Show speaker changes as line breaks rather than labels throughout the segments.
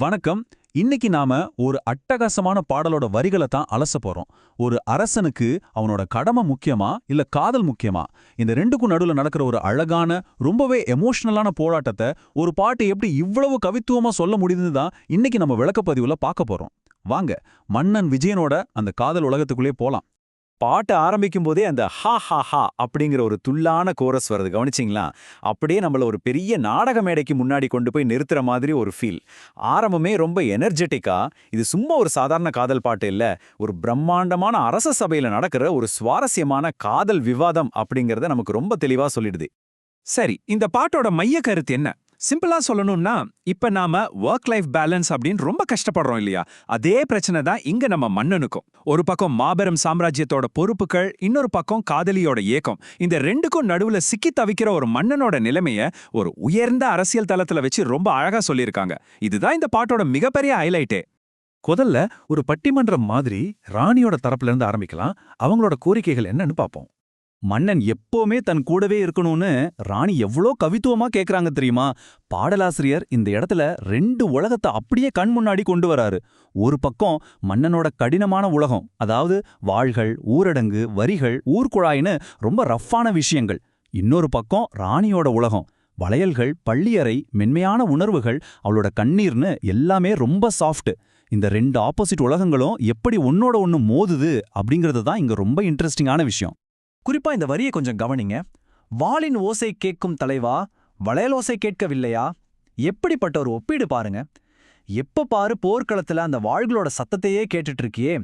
வணக்கம். இன்னைக்கு நாம ஒரு அட்டகாசமான பாடலோட வரிகளை தான் அலச போறோம். ஒரு அரசனுக்கு அவனோட கடமை முக்கியமா இல்ல காதல் முக்கியமா? இந்த ரெண்டுக்கும் நடுவுல நடக்கிற ஒரு அழகான, ரொம்பவே எமோஷனலான போராட்டத்தை ஒரு பாட்டு எப்படி இவ்வளவு கவித்துவமா சொல்ல முடியுதுன்னு தான் இன்னைக்கு நம்ம விளக்கப்பதிவுல பார்க்க போறோம். வாங்க, மன்னன் விஜயனோட அந்த காதல் உலகத்துக்குள்ளே போலாம்.
பாட்டு ஆரம்பிக்கும் போதே அந்த ஹா ஹா ஹா அப்படிங்கிற ஒரு துள்ளான கோரஸ் வருது, கவனிச்சிங்களா? அப்படியே நம்மள ஒரு பெரிய நாடக மேடைக்கு முன்னாடி கொண்டு போய் நிறுத்துற மாதிரி ஒரு ஃபீல். ஆரம்பமே ரொம்ப எனர்ஜெட்டிக்கா, இது சும்மா ஒரு சாதாரண காதல் பாட்டு இல்ல, ஒரு பிரம்மாண்டமான அரச சபையில நடக்கிற ஒரு சுவாரஸ்யமான காதல் விவாதம் அப்படிங்கறத நமக்கு ரொம்ப தெளிவா சொல்லிடுது.
சரி, இந்த பாட்டோட மைய கருத்து என்ன? சிம்பிளா சொல்லணும்னா, இப்ப நாம ஒர்க் லைஃப் பேலன்ஸ் அப்படின்னு ரொம்ப கஷ்டப்படுறோம் இல்லையா? அதே பிரச்சனை தான் இங்க நம்ம மன்னனுக்கும். ஒரு பக்கம் மாபெரும் சாம்ராஜ்யத்தோட பொறுப்புகள், இன்னொரு பக்கம் காதலியோட ஏக்கம். இந்த ரெண்டுக்கும் நடுவுல சிக்கி தவிக்கிற ஒரு மன்னனோட நிலைமைய ஒரு உயர்ந்த அரசியல் தளத்துல வச்சு ரொம்ப அழகா சொல்லியிருக்காங்க. இதுதான் இந்த பாட்டோட மிகப்பெரிய ஹைலைட்டே.
முதல்ல ஒரு பட்டிமன்றம் மாதிரி ராணியோட தரப்புல இருந்து ஆரம்பிக்கலாம். அவங்களோட கோரிக்கைகள் என்னன்னு பாப்போம்.
மன்னன் எப்பவுமே தன் கூடவே இருக்கணும்னு ராணி எவ்வளோ கவித்துவமா கேக்குறாங்க தெரியுமா? பாடலாசிரியர் இந்த இடத்துல ரெண்டு உலகத்தை அப்படியே கண் முன்னாடி கொண்டு வராரு. ஒரு பக்கம் மன்னனோட கடினமான உலகம், அதாவது வாள்கள், ஊரடங்கு, வரிகள், ஊர்க்குழாயின்னு ரொம்ப ரஃப்பான விஷயங்கள். இன்னொரு பக்கம் ராணியோட உலகம், வளையல்கள், பள்ளியறை, மென்மையான உணர்வுகள், அவளோட கண்ணீர்னு எல்லாமே ரொம்ப சாஃப்ட். இந்த ரெண்டு ஆப்போசிட் உலகங்களும் எப்படி ஒன்னோட ஒன்னு மோதுது அப்படிங்கிறது தான் இங்க ரொம்ப இன்ட்ரெஸ்டிங்கான விஷயம்.
குறிப்பா இந்த வரியை கொஞ்சம் கவனிங்க. வாளின் ஓசை கேட்கும் தலைவா, வளையலோசை கேட்கவில்லையா? எப்படிப்பட்ட ஒரு ஒப்பீடு பாருங்க. எப்ப பாரு போர்க்களத்துல அந்த வாள்களோட சத்தத்தையே கேட்டுட்டு இருக்கியே,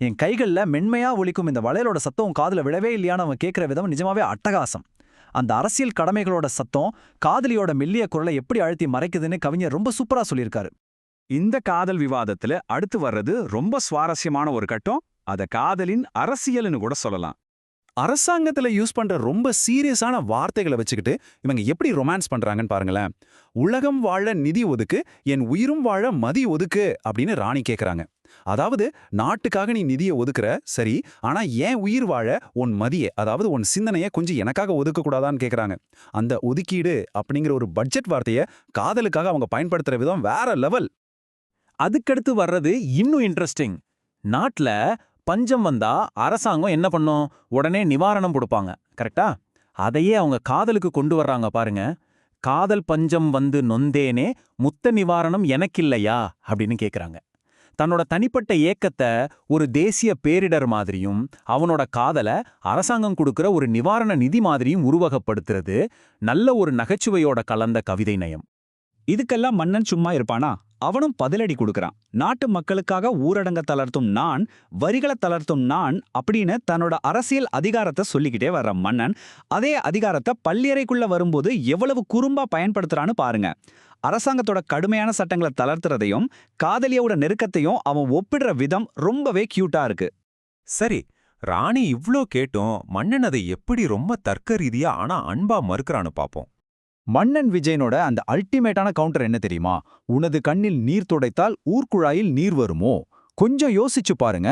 என் கைகள்ல மென்மையா ஒலிக்கும் இந்த வளையலோட சத்தம் காதுல விழவே இல்லையான்னு அவன் கேட்கிற விதம் நிஜமாவே அட்டகாசம். அந்த அரசியல் கடமைகளோட சத்தம் காதலியோட மெல்லிய குரலை எப்படி அழுத்தி மறைக்குதுன்னு கவிஞர் ரொம்ப சூப்பரா சொல்லியிருக்காரு.
இந்த காதல் விவாதத்துல அடுத்து வர்றது ரொம்ப சுவாரஸ்யமான ஒரு கட்டம். அத காதலின் அரசியல்னு கூட சொல்லலாம்.
அரசாங்கத்துல யூஸ் பண்ற ரொம்ப சீரியஸான வார்த்தைகளை வச்சுக்கிட்டு இவங்க எப்படி ரொமான்ஸ் பண்றாங்கன்னு பாருங்களேன். உலகம் வாழ நிதி ஒதுக்கு, என் உயிரும் வாழ மதி ஒதுக்கு அப்படின்னு ராணி கேக்குறாங்க. அதாவது நாட்டுக்காக நீ நிதியை ஒதுக்குற சரி, ஆனா ஏன் உயிர் வாழ உன் மதியை, அதாவது உன் சிந்தனையை கொஞ்சம் எனக்காக ஒதுக்க கூடாதான்னு கேக்குறாங்க. அந்த ஒதுக்கீடு அப்படிங்கிற ஒரு பட்ஜெட் வார்த்தையை காதலுக்காக அவங்க பயன்படுத்துற விதம் வேற லெவல்.
அதுக்கடுத்து வர்றது இன்னும் இன்ட்ரெஸ்டிங். நாட்டுல பஞ்சம் வந்தா அரசாங்கம் என்ன பண்ணும்? உடனே நிவாரணம் கொடுப்பாங்க, கரெக்டா? அதையே அவங்க காதலுக்கு கொண்டு வர்றாங்க பாருங்க. காதல் பஞ்சம் வந்து நொந்தேனே, முத்த நிவாரணம் எனக்கில்லையா அப்படின்னு கேக்குறாங்க. தன்னோட தனிப்பட்ட ஏக்கத்தை ஒரு தேசிய பேரிடர் மாதிரியும், அவனோட காதலை அரசாங்கம் கொடுக்கிற ஒரு நிவாரண நிதி மாதிரியும் உருவகப்படுத்துறது நல்ல ஒரு நகைச்சுவையோட கலந்த கவிதை நயம்.
இதுக்கெல்லாம் மன்னன் சும்மா இருப்பானா? அவனும் பதிலடி கொடுக்கறான். நாட்டு மக்களுக்காக ஊரடங்க தளர்த்தும் நான், வரிகளை தளர்த்தும் நான் அப்படின்னு தன்னோட அரசியல் அதிகாரத்தை சொல்லிக்கிட்டே வர்ற மன்னன் அதே அதிகாரத்தை பள்ளியறைக்குள்ள வரும்போது எவ்வளவு குறும்பா பயன்படுத்துறான்னு பாருங்க. அரசாங்கத்தோட கடுமையான சட்டங்களை தளர்த்துறதையும் காதலியோட நெருக்கத்தையும் அவன் ஒப்பிடுற விதம் ரொம்பவே கியூட்டா இருக்கு.
சரி, ராணி இவ்ளோ கேட்டும் மன்னன் அதை எப்படி ரொம்ப தர்க்க ரீதியா ஆனா அன்பா மறுக்கறான்னு பாப்போம்.
மன்னன் விஜயனோட அந்த அல்டிமேட்டான கவுண்டர் என்ன தெரியுமா? உனது கண்ணில் நீர் துடைத்தால் ஊர்க்குழாயில் நீர் வருமோ? கொஞ்சம் யோசிச்சு பாருங்க,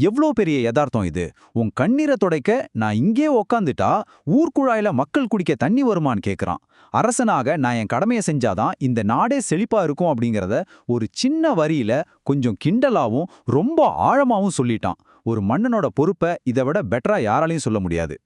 எவ்வளோ பெரிய யதார்த்தம் இது. உன் கண்ணீரை துடைக்க நான் இங்கே உக்காந்துட்டா ஊர்க்குழாயில மக்கள் குடிக்க தண்ணி வருமான்னு கேக்குறான். அரசனாக நான் என் கடமையை செஞ்சாதான் இந்த நாடே செழிப்பா இருக்கும் அப்படிங்கிறத ஒரு சின்ன வரியில கொஞ்சம் கிண்டலாவும் ரொம்ப ஆழமாவும் சொல்லிட்டான். ஒரு மன்னனோட பொறுப்பை இதை விட பெட்டரா யாராலையும் சொல்ல முடியாது.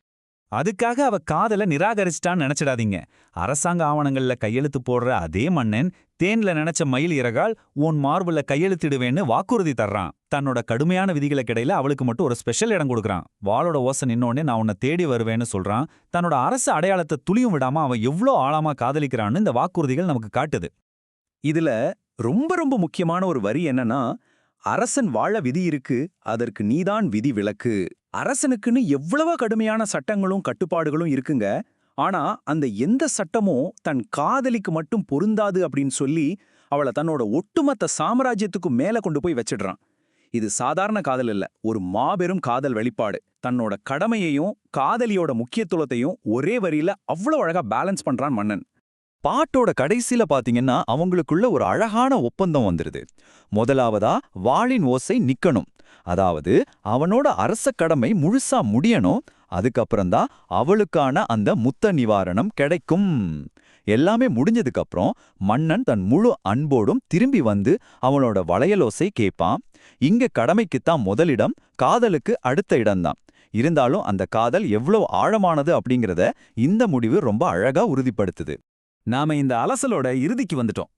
அதுக்காக அவ காதல நிராகரிச்சிட்டான்னு நினைச்சிடாதீங்க. அரசாங்க ஆவணங்கள்ல கையெழுத்து போடுற அதே மன்னன் தேன்ல நினைச்ச மயில் இறகால் உன் மார்புல கையெழுத்திடுவேன்னு வாக்குறுதி தர்றான். தன்னோட கடுமையான விதிகளுக்கிடையில அவளுக்கு மட்டும் ஒரு ஸ்பெஷல் இடம் கொடுக்குறான். வாளோட ஓசை நின்னோடனே நான் உன்னை தேடி வருவேன்னு சொல்றான். தன்னோட அரசு அடையாளத்தை துளியும் விடாம அவன் எவ்வளோ ஆழமா காதலிக்கிறான்னு இந்த வாக்குறுதிகள் நமக்கு காட்டுது.
இதுல ரொம்ப ரொம்ப முக்கியமான ஒரு வரி என்னன்னா, அரசன் வாழ விதி இருக்கு, அதற்கு நீதான் விதி விலக்கு. அரசனுக்குன்னு எவ்வளவு கடுமையான சட்டங்களும் கட்டுப்பாடுகளும் இருக்குங்க. ஆனா அந்த எந்த சட்டமும் தன் காதலிக்கு மட்டும் பொருந்தாது அப்படின்னு சொல்லி அவளை தன்னோட ஒட்டுமொத்த சாம்ராஜ்யத்துக்கு மேல கொண்டு போய் வச்சிடுறான். இது சாதாரண காதல் இல்ல, ஒரு மாபெரும் காதல் வெளிப்பாடு. தன்னோட கடமையையும் காதலியோட முக்கியத்துவத்தையும் ஒரே வரியில அவ்வளவு அழகா பேலன்ஸ் பண்றான் மன்னன்.
பாட்டோட கடைசியில பாத்தீங்கன்னா அவங்களுக்குள்ள ஒரு அழகான ஒப்பந்தம் வந்துருது. முதலாவதா வாளின் ஓசை நிக்கணும், அதாவது அவனோட அரச கடமை முழுசா முடியணும். அதுக்கப்புறம்தான் அவளுக்கான அந்த முத்த நிவாரணம் கிடைக்கும். எல்லாமே முடிஞ்சதுக்கு அப்புறம் மன்னன் தன் முழு அன்போடும் திரும்பி வந்து அவனோட வளையலோசை கேட்பான். இங்க கடமைக்குத்தான் முதலிடம், காதலுக்கு அடுத்த இடம்தான். இருந்தாலும் அந்த காதல் எவ்வளவு ஆழமானது அப்படிங்கறத இந்த முடிவு ரொம்ப அழகா உறுதிப்படுத்துது.
நாம இந்த அலசலோட இறுதிக்கு வந்துட்டோம்.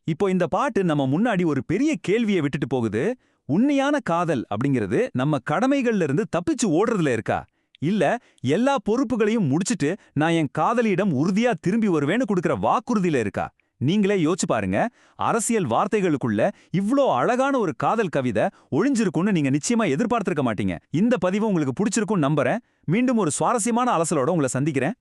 இப்போ இந்த பாட்டு நம்ம முன்னாடி ஒரு பெரிய கேள்வியை விட்டுட்டு போகுது. உண்மையான காதல் அப்படிங்கிறது நம்ம கடமைகள்ல இருந்து தப்பிச்சு ஓடுறதுல இருக்கா, இல்ல எல்லா பொறுப்புகளையும் முடிச்சிட்டு நான் என் காதலியிடம் உறுதியா திரும்பி வருவேன்னு கொடுக்கிற வாக்குறுதியில இருக்கா? நீங்களே யோசிச்சு பாருங்க. அரசியல் வார்த்தைகளுக்குள்ள இவ்ளோ அழகான ஒரு காதல் கவிதை ஒளிஞ்சிருக்கும்னு நீங்க நிச்சயமா எதிர்பார்த்திருக்க மாட்டீங்க. இந்த பதிவு உங்களுக்கு பிடிச்சிருக்கும் நம்புறேன். மீண்டும் ஒரு சுவாரஸ்யமான அலசலோட உங்களை சந்திக்கிறேன்.